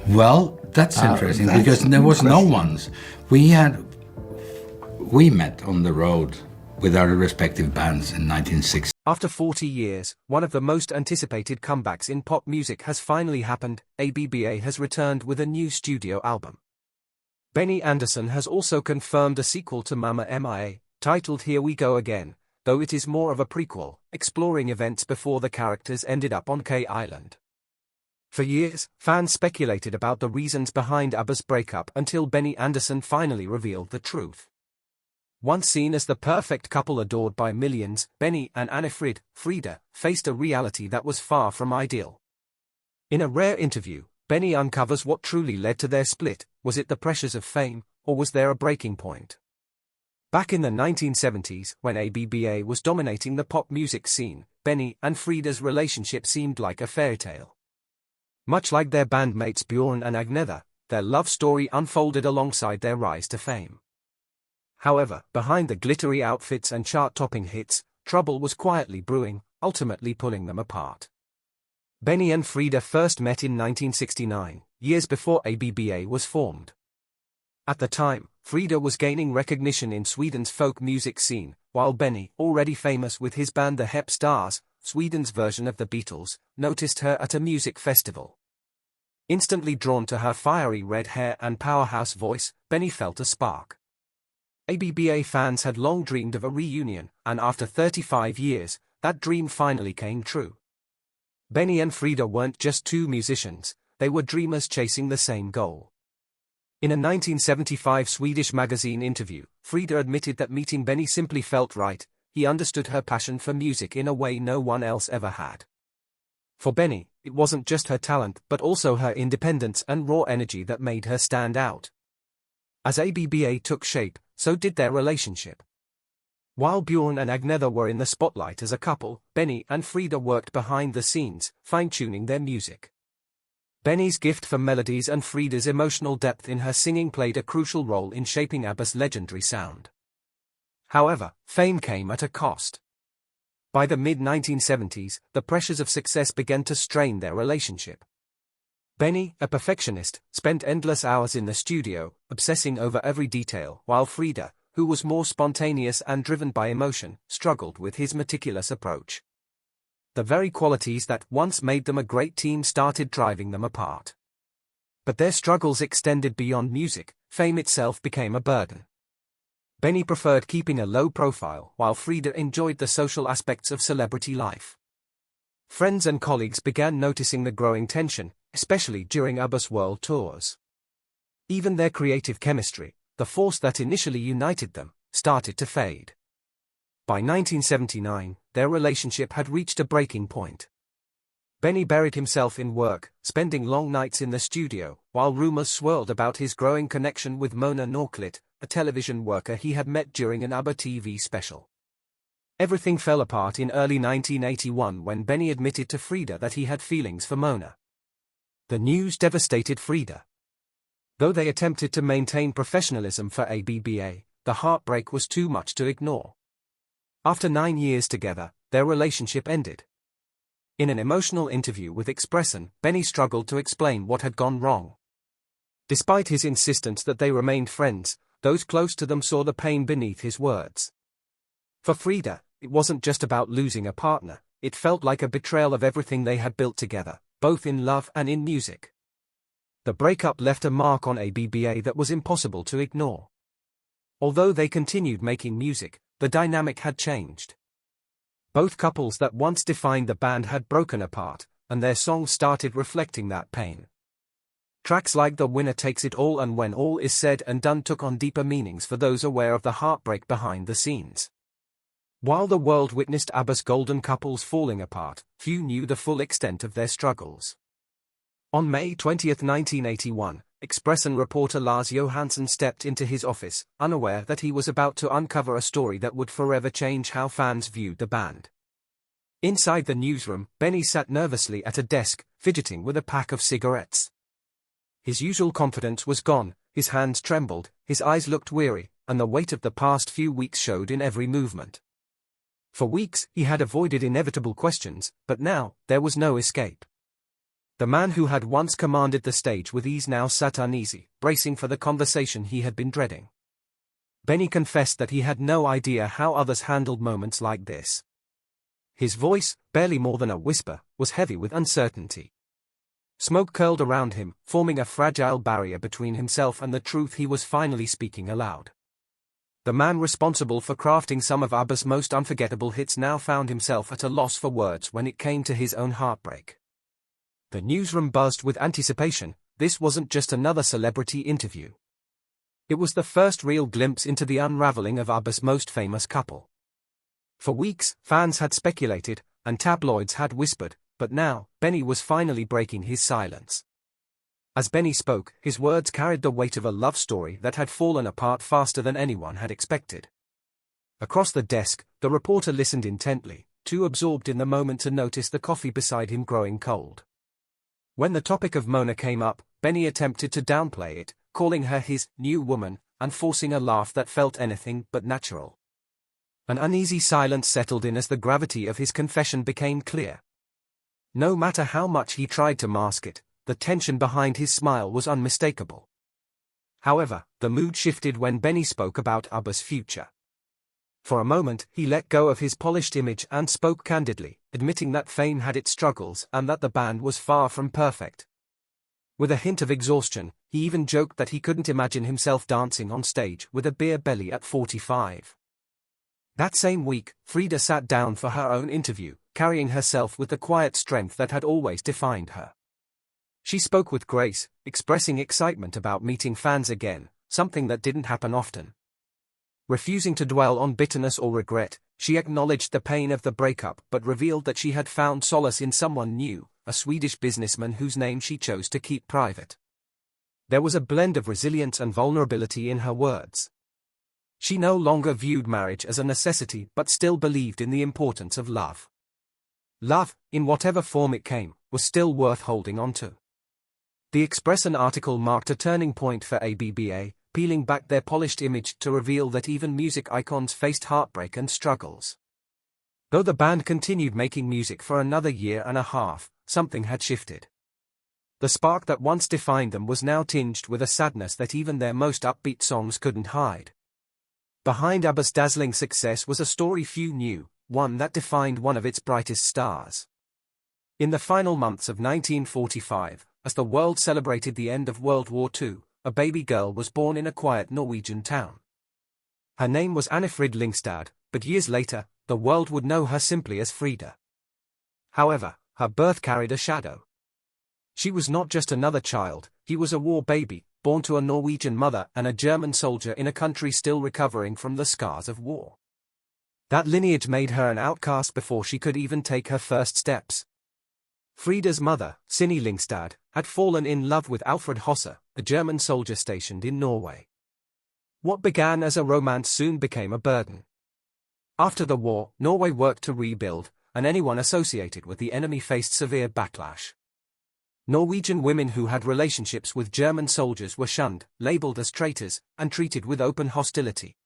Well, that's interesting because there was no one's. We met on the road with our respective bands in 1960. After 40 years, one of the most anticipated comebacks in pop music has finally happened. ABBA has returned with a new studio album. Benny Andersson has also confirmed a sequel to Mama Mia, titled Here We Go Again, though it is more of a prequel, exploring events before the characters ended up on K Island. For years, fans speculated about the reasons behind ABBA's breakup until Benny Andersson finally revealed the truth. Once seen as the perfect couple adored by millions, Benny and Frida faced a reality that was far from ideal. In a rare interview, Benny uncovers what truly led to their split. Was it the pressures of fame, or was there a breaking point? Back in the 1970s, when ABBA was dominating the pop music scene, Benny and Frida's relationship seemed like a fairy tale. Much like their bandmates Bjorn and Agnetha, their love story unfolded alongside their rise to fame. However, behind the glittery outfits and chart-topping hits, trouble was quietly brewing, ultimately pulling them apart. Benny and Frida first met in 1969, years before ABBA was formed. At the time, Frida was gaining recognition in Sweden's folk music scene, while Benny, already famous with his band the Hep Stars, Sweden's version of the Beatles, noticed her at a music festival. Instantly drawn to her fiery red hair and powerhouse voice, Benny felt a spark. ABBA fans had long dreamed of a reunion, and after 35 years, that dream finally came true. Benny and Frida weren't just two musicians, they were dreamers chasing the same goal. In a 1975 Swedish magazine interview, Frida admitted that meeting Benny simply felt right. He understood her passion for music in a way no one else ever had. For Benny, it wasn't just her talent but also her independence and raw energy that made her stand out. As ABBA took shape, so did their relationship. While Bjorn and Agnetha were in the spotlight as a couple, Benny and Frida worked behind the scenes, fine-tuning their music. Benny's gift for melodies and Frida's emotional depth in her singing played a crucial role in shaping ABBA's legendary sound. However, fame came at a cost. By the mid-1970s, the pressures of success began to strain their relationship. Benny, a perfectionist, spent endless hours in the studio, obsessing over every detail, while Frida, who was more spontaneous and driven by emotion, struggled with his meticulous approach. The very qualities that once made them a great team started driving them apart. But their struggles extended beyond music. Fame itself became a burden. Benny preferred keeping a low profile, while Frida enjoyed the social aspects of celebrity life. Friends and colleagues began noticing the growing tension, especially during ABBA's world tours. Even their creative chemistry, the force that initially united them, started to fade. By 1979, their relationship had reached a breaking point. Benny buried himself in work, spending long nights in the studio, while rumors swirled about his growing connection with Mona Norklit, a television worker he had met during an ABBA TV special. Everything fell apart in early 1981 when Benny admitted to Frida that he had feelings for Mona. The news devastated Frida. Though they attempted to maintain professionalism for ABBA, the heartbreak was too much to ignore. After 9 years together, their relationship ended. In an emotional interview with Expressen, Benny struggled to explain what had gone wrong. Despite his insistence that they remained friends, those close to them saw the pain beneath his words. For Frida, it wasn't just about losing a partner, it felt like a betrayal of everything they had built together, both in love and in music. The breakup left a mark on ABBA that was impossible to ignore. Although they continued making music, the dynamic had changed. Both couples that once defined the band had broken apart, and their songs started reflecting that pain. Tracks like The Winner Takes It All and When All Is Said and Done took on deeper meanings for those aware of the heartbreak behind the scenes. While the world witnessed ABBA's golden couples falling apart, few knew the full extent of their struggles. On May 20, 1981, Expressen reporter Lars Johansson stepped into his office, unaware that he was about to uncover a story that would forever change how fans viewed the band. Inside the newsroom, Benny sat nervously at a desk, fidgeting with a pack of cigarettes. His usual confidence was gone, his hands trembled, his eyes looked weary, and the weight of the past few weeks showed in every movement. For weeks, he had avoided inevitable questions, but now, there was no escape. The man who had once commanded the stage with ease now sat uneasy, bracing for the conversation he had been dreading. Benny confessed that he had no idea how others handled moments like this. His voice, barely more than a whisper, was heavy with uncertainty. Smoke curled around him, forming a fragile barrier between himself and the truth he was finally speaking aloud. The man responsible for crafting some of ABBA's most unforgettable hits now found himself at a loss for words when it came to his own heartbreak. The newsroom buzzed with anticipation. This wasn't just another celebrity interview. It was the first real glimpse into the unraveling of ABBA's most famous couple. For weeks, fans had speculated, and tabloids had whispered, but now, Benny was finally breaking his silence. As Benny spoke, his words carried the weight of a love story that had fallen apart faster than anyone had expected. Across the desk, the reporter listened intently, too absorbed in the moment to notice the coffee beside him growing cold. When the topic of Mona came up, Benny attempted to downplay it, calling her his new woman, and forcing a laugh that felt anything but natural. An uneasy silence settled in as the gravity of his confession became clear. No matter how much he tried to mask it, the tension behind his smile was unmistakable. However, the mood shifted when Benny spoke about ABBA's future. For a moment, he let go of his polished image and spoke candidly, admitting that fame had its struggles and that the band was far from perfect. With a hint of exhaustion, he even joked that he couldn't imagine himself dancing on stage with a beer belly at 45. That same week, Frida sat down for her own interview, carrying herself with the quiet strength that had always defined her. She spoke with grace, expressing excitement about meeting fans again, something that didn't happen often. Refusing to dwell on bitterness or regret, she acknowledged the pain of the breakup but revealed that she had found solace in someone new, a Swedish businessman whose name she chose to keep private. There was a blend of resilience and vulnerability in her words. She no longer viewed marriage as a necessity but still believed in the importance of love. Love, in whatever form it came, was still worth holding on to. The Expressen article marked a turning point for ABBA, peeling back their polished image to reveal that even music icons faced heartbreak and struggles. Though the band continued making music for another year and a half, something had shifted. The spark that once defined them was now tinged with a sadness that even their most upbeat songs couldn't hide. Behind ABBA's dazzling success was a story few knew, one that defined one of its brightest stars. In the final months of 1945, as the world celebrated the end of World War II, a baby girl was born in a quiet Norwegian town. Her name was Annefrid Lyngstad, but years later, the world would know her simply as Frida. However, her birth carried a shadow. She was not just another child, he was a war baby, born to a Norwegian mother and a German soldier in a country still recovering from the scars of war. That lineage made her an outcast before she could even take her first steps. Frida's mother, Sinni Lyngstad, had fallen in love with Alfred Hosse, a German soldier stationed in Norway. What began as a romance soon became a burden. After the war, Norway worked to rebuild, and anyone associated with the enemy faced severe backlash. Norwegian women who had relationships with German soldiers were shunned, labeled as traitors, and treated with open hostility.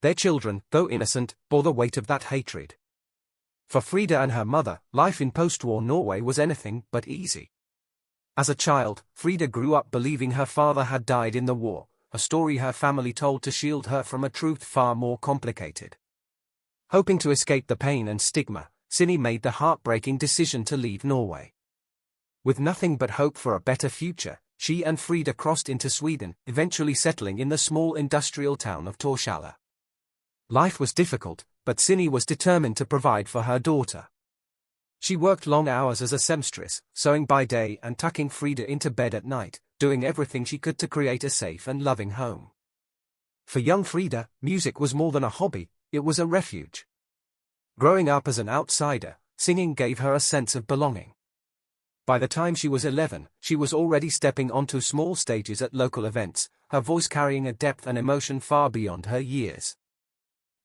Their children, though innocent, bore the weight of that hatred. For Frida and her mother, life in post-war Norway was anything but easy. As a child, Frida grew up believing her father had died in the war, a story her family told to shield her from a truth far more complicated. Hoping to escape the pain and stigma, Sinni made the heartbreaking decision to leave Norway. With nothing but hope for a better future, she and Frida crossed into Sweden, eventually settling in the small industrial town of Torshälla. Life was difficult, but Sinni was determined to provide for her daughter. She worked long hours as a seamstress, sewing by day and tucking Frida into bed at night, doing everything she could to create a safe and loving home. For young Frida, music was more than a hobby, it was a refuge. Growing up as an outsider, singing gave her a sense of belonging. By the time she was 11, she was already stepping onto small stages at local events, her voice carrying a depth and emotion far beyond her years.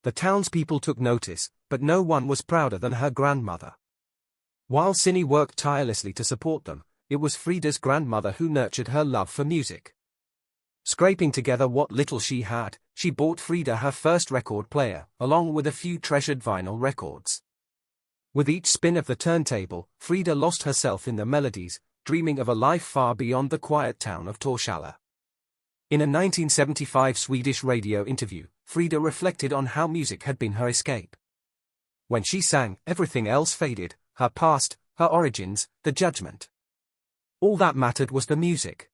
The townspeople took notice, but no one was prouder than her grandmother. While Sinni worked tirelessly to support them, it was Frida's grandmother who nurtured her love for music. Scraping together what little she had, she bought Frida her first record player, along with a few treasured vinyl records. With each spin of the turntable, Frida lost herself in the melodies, dreaming of a life far beyond the quiet town of Torshälla. In a 1975 Swedish radio interview, Frida reflected on how music had been her escape. When she sang, everything else faded, her past, her origins, the judgment. All that mattered was the music.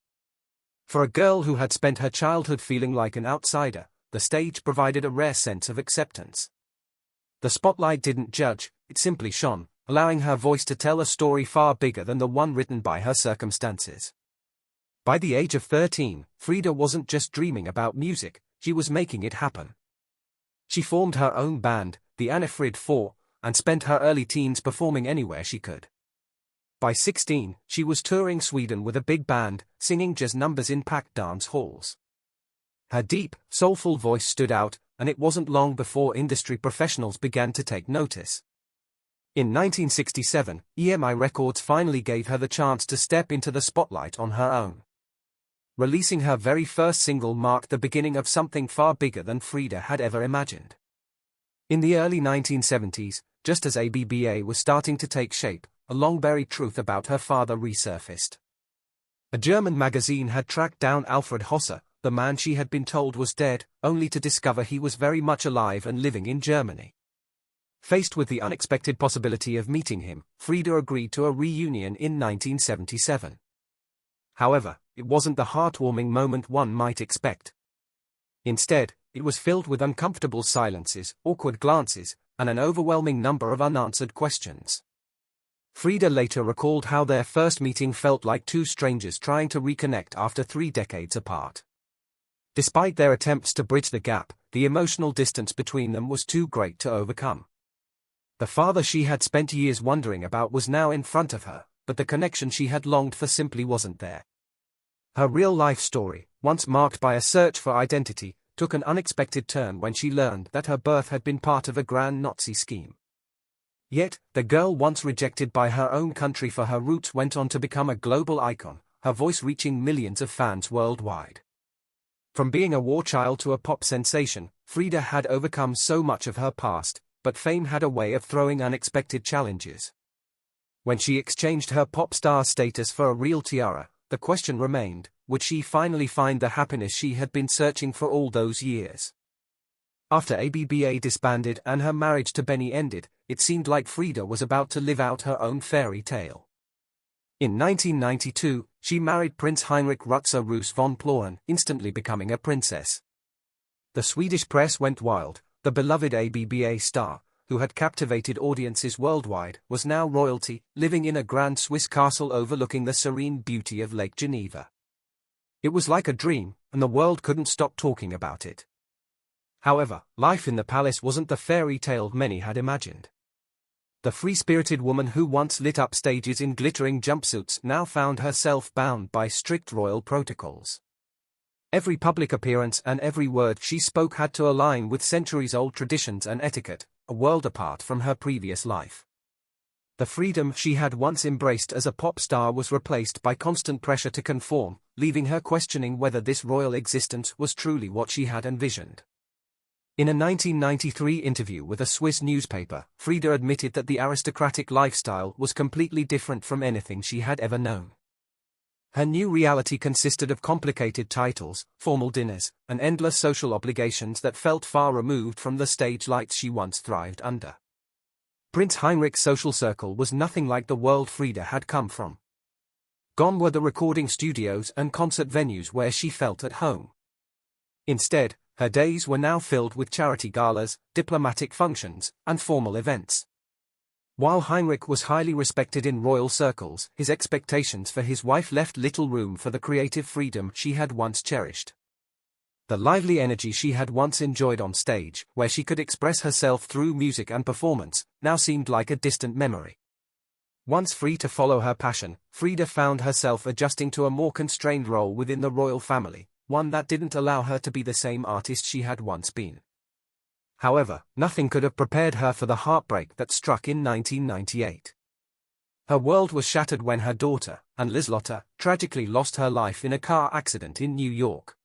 For a girl who had spent her childhood feeling like an outsider, the stage provided a rare sense of acceptance. The spotlight didn't judge, it simply shone, allowing her voice to tell a story far bigger than the one written by her circumstances. By the age of 13, Frida wasn't just dreaming about music, she was making it happen. She formed her own band, the Anifrid 4, and spent her early teens performing anywhere she could. By 16, she was touring Sweden with a big band, singing jazz numbers in packed dance halls. Her deep, soulful voice stood out, and it wasn't long before industry professionals began to take notice. In 1967, EMI Records finally gave her the chance to step into the spotlight on her own. Releasing her very first single marked the beginning of something far bigger than Frida had ever imagined. In the early 1970s, just as ABBA was starting to take shape, a long-buried truth about her father resurfaced. A German magazine had tracked down Alfred Hosser, the man she had been told was dead, only to discover he was very much alive and living in Germany. Faced with the unexpected possibility of meeting him, Frida agreed to a reunion in 1977. However, it wasn't the heartwarming moment one might expect. Instead, it was filled with uncomfortable silences, awkward glances, and an overwhelming number of unanswered questions. Frida later recalled how their first meeting felt like two strangers trying to reconnect after 3 decades apart. Despite their attempts to bridge the gap, the emotional distance between them was too great to overcome. The father she had spent years wondering about was now in front of her, but the connection she had longed for simply wasn't there. Her real-life story, once marked by a search for identity, took an unexpected turn when she learned that her birth had been part of a grand Nazi scheme. Yet, the girl once rejected by her own country for her roots went on to become a global icon, her voice reaching millions of fans worldwide. From being a war child to a pop sensation, Frida had overcome so much of her past, but fame had a way of throwing unexpected challenges. When she exchanged her pop star status for a real tiara, the question remained, would she finally find the happiness she had been searching for all those years? After ABBA disbanded and her marriage to Benny ended, it seemed like Frida was about to live out her own fairy tale. In 1992, she married Prince Heinrich Rutger Roos von Plauen, instantly becoming a princess. The Swedish press went wild. The beloved ABBA star, who had captivated audiences worldwide, was now royalty, living in a grand Swiss castle overlooking the serene beauty of Lake Geneva. It was like a dream, and the world couldn't stop talking about it. However, life in the palace wasn't the fairy tale many had imagined. The free-spirited woman who once lit up stages in glittering jumpsuits now found herself bound by strict royal protocols. Every public appearance and every word she spoke had to align with centuries-old traditions and etiquette, a world apart from her previous life. The freedom she had once embraced as a pop star was replaced by constant pressure to conform, leaving her questioning whether this royal existence was truly what she had envisioned. In a 1993 interview with a Swiss newspaper, Frida admitted that the aristocratic lifestyle was completely different from anything she had ever known. Her new reality consisted of complicated titles, formal dinners, and endless social obligations that felt far removed from the stage lights she once thrived under. Prince Heinrich's social circle was nothing like the world Frida had come from. Gone were the recording studios and concert venues where she felt at home. Instead, her days were now filled with charity galas, diplomatic functions, and formal events. While Heinrich was highly respected in royal circles, his expectations for his wife left little room for the creative freedom she had once cherished. The lively energy she had once enjoyed on stage, where she could express herself through music and performance, now seemed like a distant memory. Once free to follow her passion, Frida found herself adjusting to a more constrained role within the royal family, one that didn't allow her to be the same artist she had once been. However, nothing could have prepared her for the heartbreak that struck in 1998. Her world was shattered when her daughter, Liselotte, tragically lost her life in a car accident in New York.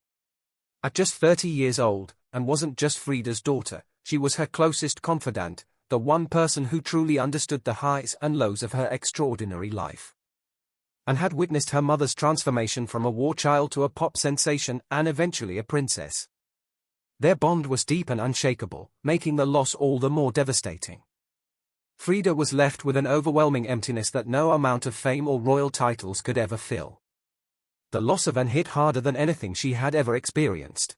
At just 30 years old, and wasn't just Frida's daughter, she was her closest confidant, the one person who truly understood the highs and lows of her extraordinary life. and had witnessed her mother's transformation from a war child to a pop sensation and eventually a princess. Their bond was deep and unshakable, making the loss all the more devastating. Frida was left with an overwhelming emptiness that no amount of fame or royal titles could ever fill. The loss of Anne hit harder than anything she had ever experienced.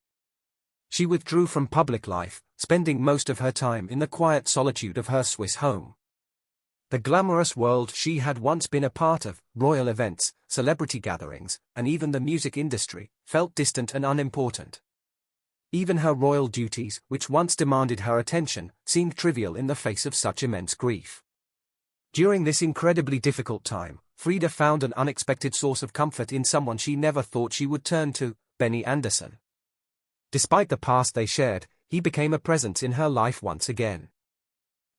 She withdrew from public life, spending most of her time in the quiet solitude of her Swiss home. The glamorous world she had once been a part of, royal events, celebrity gatherings, and even the music industry, felt distant and unimportant. Even her royal duties, which once demanded her attention, seemed trivial in the face of such immense grief. During this incredibly difficult time, Frida found an unexpected source of comfort in someone she never thought she would turn to, Benny Andersson. Despite the past they shared, he became a presence in her life once again.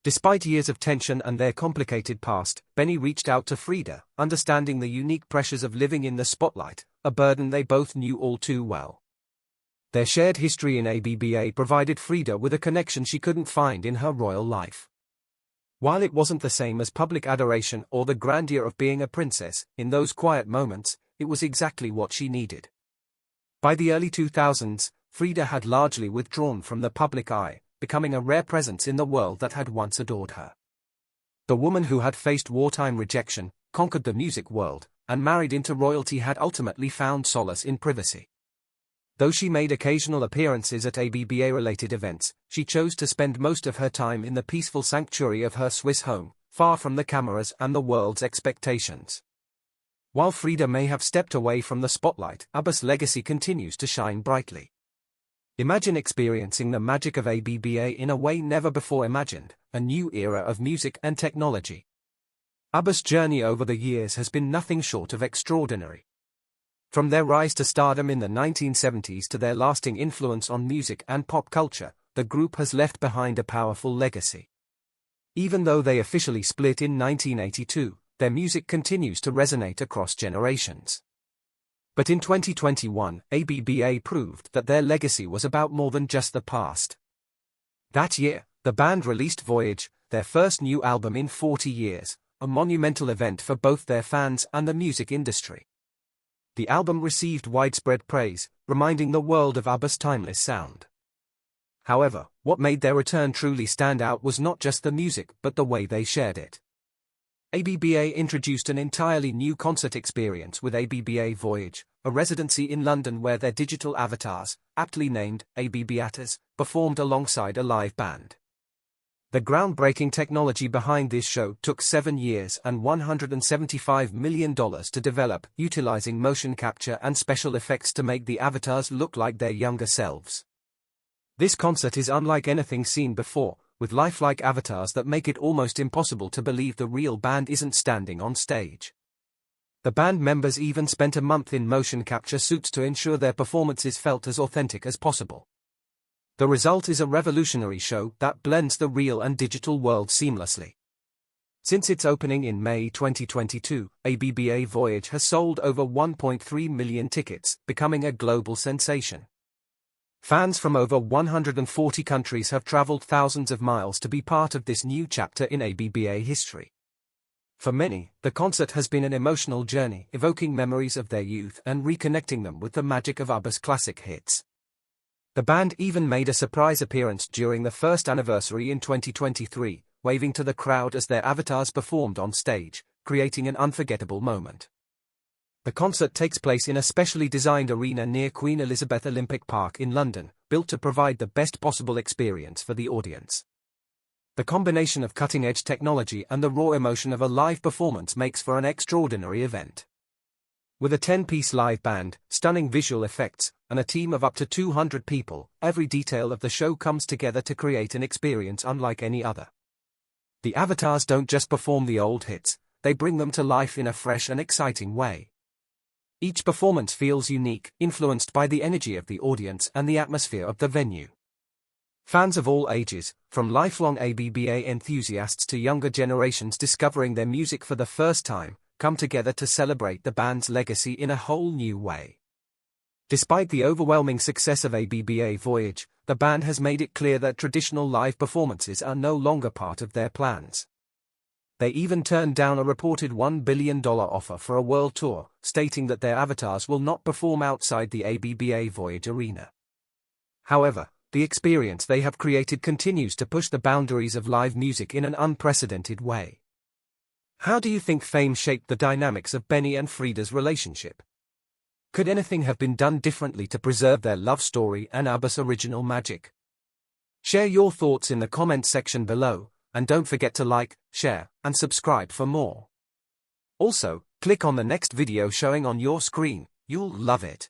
Despite years of tension and their complicated past, Benny reached out to Frida, understanding the unique pressures of living in the spotlight, a burden they both knew all too well. Their shared history in ABBA provided Frida with a connection she couldn't find in her royal life. While it wasn't the same as public adoration or the grandeur of being a princess, in those quiet moments, it was exactly what she needed. By the early 2000s, Frida had largely withdrawn from the public eye, becoming a rare presence in the world that had once adored her. The woman who had faced wartime rejection, conquered the music world, and married into royalty had ultimately found solace in privacy. Though she made occasional appearances at ABBA-related events, she chose to spend most of her time in the peaceful sanctuary of her Swiss home, far from the cameras and the world's expectations. While Frida may have stepped away from the spotlight, ABBA's legacy continues to shine brightly. Imagine experiencing the magic of ABBA in a way never before imagined, a new era of music and technology. ABBA's journey over the years has been nothing short of extraordinary. From their rise to stardom in the 1970s to their lasting influence on music and pop culture, the group has left behind a powerful legacy. Even though they officially split in 1982, their music continues to resonate across generations. But in 2021, ABBA proved that their legacy was about more than just the past. That year, the band released Voyage, their first new album in 40 years, a monumental event for both their fans and the music industry. The album received widespread praise, reminding the world of ABBA's timeless sound. However, what made their return truly stand out was not just the music but the way they shared it. ABBA introduced an entirely new concert experience with ABBA Voyage, a residency in London where their digital avatars, aptly named ABBAtas, performed alongside a live band. The groundbreaking technology behind this show took 7 years and $175 million to develop, utilizing motion capture and special effects to make the avatars look like their younger selves. This concert is unlike anything seen before, with lifelike avatars that make it almost impossible to believe the real band isn't standing on stage. The band members even spent a month in motion capture suits to ensure their performances felt as authentic as possible. The result is a revolutionary show that blends the real and digital worlds seamlessly. Since its opening in May 2022, ABBA Voyage has sold over 1.3 million tickets, becoming a global sensation. Fans from over 140 countries have traveled thousands of miles to be part of this new chapter in ABBA history. For many, the concert has been an emotional journey, evoking memories of their youth and reconnecting them with the magic of ABBA's classic hits. The band even made a surprise appearance during the first anniversary in 2023, waving to the crowd as their avatars performed on stage, creating an unforgettable moment. The concert takes place in a specially designed arena near Queen Elizabeth Olympic Park in London, built to provide the best possible experience for the audience. The combination of cutting-edge technology and the raw emotion of a live performance makes for an extraordinary event. With a 10-piece live band, stunning visual effects, and a team of up to 200 people, every detail of the show comes together to create an experience unlike any other. The avatars don't just perform the old hits, they bring them to life in a fresh and exciting way. Each performance feels unique, influenced by the energy of the audience and the atmosphere of the venue. Fans of all ages, from lifelong ABBA enthusiasts to younger generations discovering their music for the first time, come together to celebrate the band's legacy in a whole new way. Despite the overwhelming success of ABBA Voyage, the band has made it clear that traditional live performances are no longer part of their plans. They even turned down a reported $1 billion offer for a world tour, stating that their avatars will not perform outside the ABBA Voyage arena. However, the experience they have created continues to push the boundaries of live music in an unprecedented way. How do you think fame shaped the dynamics of Benny and Frida's relationship? Could anything have been done differently to preserve their love story and ABBA's original magic? Share your thoughts in the comments section below, and don't forget to like, share, and subscribe for more. Also, click on the next video showing on your screen, you'll love it.